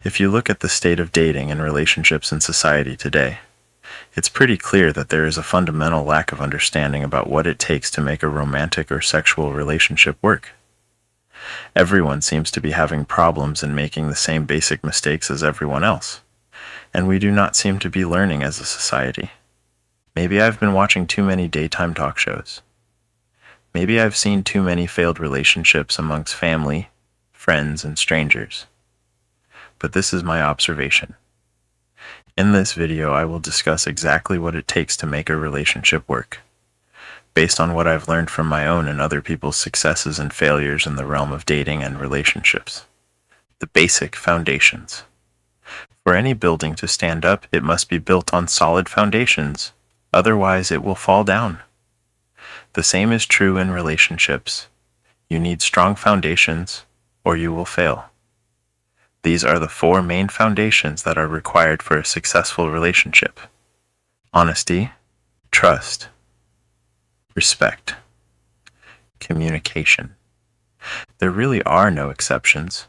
If you look at the state of dating and relationships in society today, it's pretty clear that there is a fundamental lack of understanding about what it takes to make a romantic or sexual relationship work. Everyone seems to be having problems and making the same basic mistakes as everyone else, and we do not seem to be learning as a society. Maybe I've been watching too many daytime talk shows. Maybe I've seen too many failed relationships amongst family, friends, and strangers. But this is my observation. In this video, I will discuss exactly what it takes to make a relationship work, based on what I've learned from my own and other people's successes and failures in the realm of dating and relationships. The basic foundations. For any building to stand up, it must be built on solid foundations, otherwise it will fall down. The same is true in relationships. You need strong foundations, or you will fail. These are the four main foundations that are required for a successful relationship: honesty, trust, respect, communication. There really are no exceptions,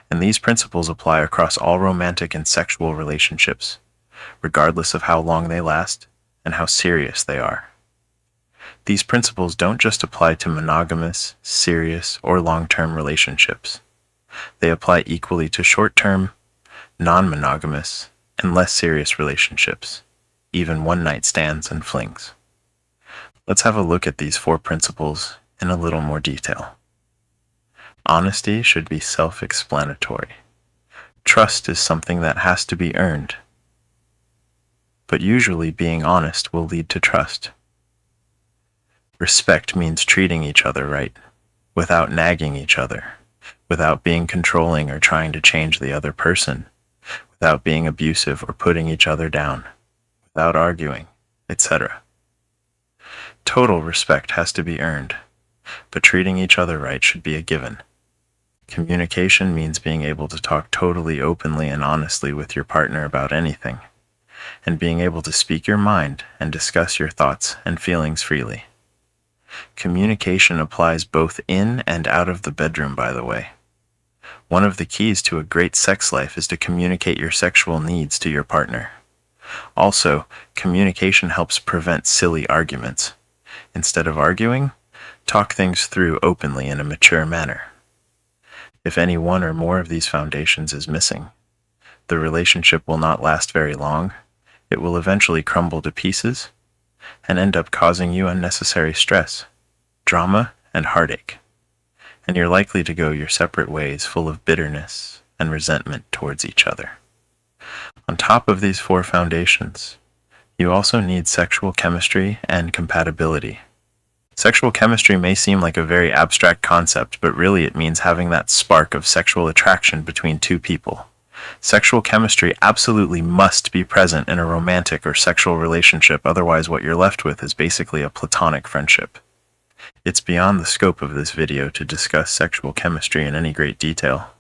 and these principles apply across all romantic and sexual relationships, regardless of how long they last and how serious they are. These principles don't just apply to monogamous, serious, or long-term relationships. They apply equally to short-term, non-monogamous, and less serious relationships, even one-night stands and flings. Let's have a look at these four principles in a little more detail. Honesty should be self-explanatory. Trust is something that has to be earned, but usually being honest will lead to trust. Respect means treating each other right, without nagging each other, without being controlling or trying to change the other person, without being abusive or putting each other down, without arguing, etc. Total respect has to be earned, but treating each other right should be a given. Communication means being able to talk totally openly and honestly with your partner about anything, and being able to speak your mind and discuss your thoughts and feelings freely. Communication applies both in and out of the bedroom, by the way. One of the keys to a great sex life is to communicate your sexual needs to your partner. Also, communication helps prevent silly arguments. Instead of arguing, talk things through openly in a mature manner. If any one or more of these foundations is missing, the relationship will not last very long. It will eventually crumble to pieces and end up causing you unnecessary stress, drama, and heartache. And you're likely to go your separate ways full of bitterness and resentment towards each other. On top of these four foundations, you also need sexual chemistry and compatibility. Sexual chemistry may seem like a very abstract concept, but really it means having that spark of sexual attraction between two people. Sexual chemistry absolutely must be present in a romantic or sexual relationship, otherwise what you're left with is basically a platonic friendship. It's beyond the scope of this video to discuss sexual chemistry in any great detail,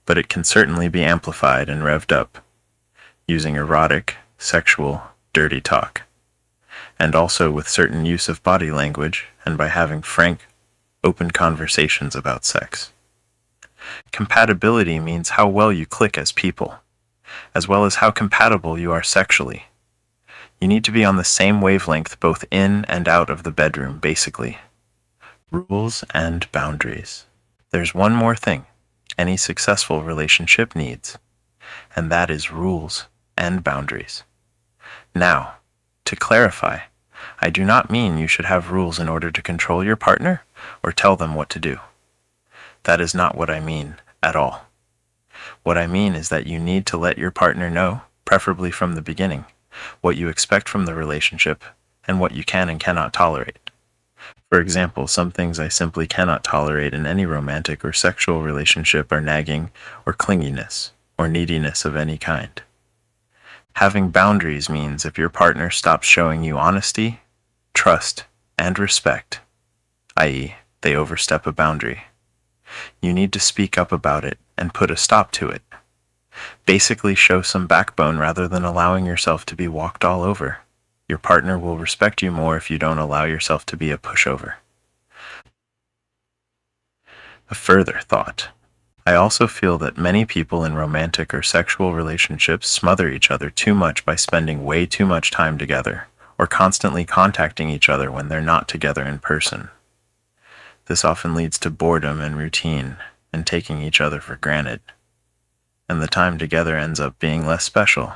but it can certainly be amplified and revved up using erotic, sexual, dirty talk, and also with certain use of body language and by having frank, open conversations about sex. Compatibility means how well you click as people, as well as how compatible you are sexually. You need to be on the same wavelength both in and out of the bedroom, basically. Rules and boundaries. There's one more thing any successful relationship needs, and that is rules and boundaries. Now, to clarify, I do not mean you should have rules in order to control your partner or tell them what to do. That is not what I mean at all. What I mean is that you need to let your partner know, preferably from the beginning, what you expect from the relationship and what you can and cannot tolerate. For example, some things I simply cannot tolerate in any romantic or sexual relationship are nagging or clinginess or neediness of any kind. Having boundaries means if your partner stops showing you honesty, trust, and respect, i.e., they overstep a boundary, you need to speak up about it and put a stop to it. Basically, show some backbone rather than allowing yourself to be walked all over. Your partner will respect you more if you don't allow yourself to be a pushover. A further thought. I also feel that many people in romantic or sexual relationships smother each other too much by spending way too much time together, or constantly contacting each other when they're not together in person. This often leads to boredom and routine, and taking each other for granted, and the time together ends up being less special.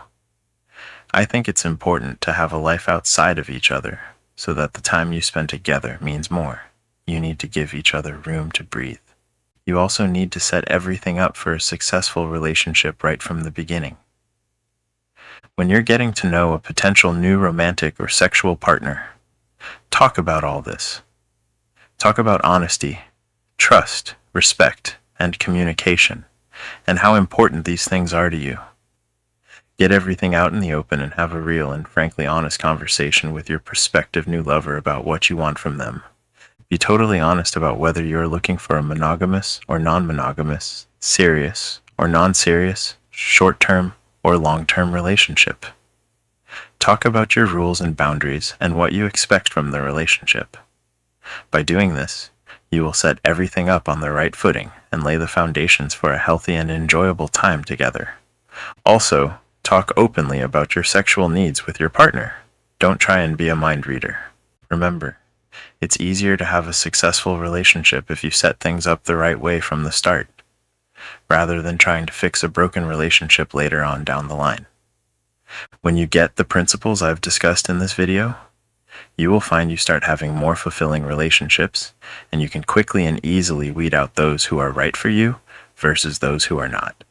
I think it's important to have a life outside of each other, so that the time you spend together means more. You need to give each other room to breathe. You also need to set everything up for a successful relationship right from the beginning. When you're getting to know a potential new romantic or sexual partner, talk about all this. Talk about honesty, trust, respect, and communication, and how important these things are to you. Get everything out in the open and have a real and frankly honest conversation with your prospective new lover about what you want from them. Be totally honest about whether you're looking for a monogamous or non-monogamous, serious or non-serious, short-term or long-term relationship. Talk about your rules and boundaries and what you expect from the relationship. By doing this, you will set everything up on the right footing and lay the foundations for a healthy and enjoyable time together. Also, talk openly about your sexual needs with your partner. Don't try and be a mind reader. Remember, it's easier to have a successful relationship if you set things up the right way from the start, rather than trying to fix a broken relationship later on down the line. When you get the principles I've discussed in this video, you will find you start having more fulfilling relationships, and you can quickly and easily weed out those who are right for you versus those who are not.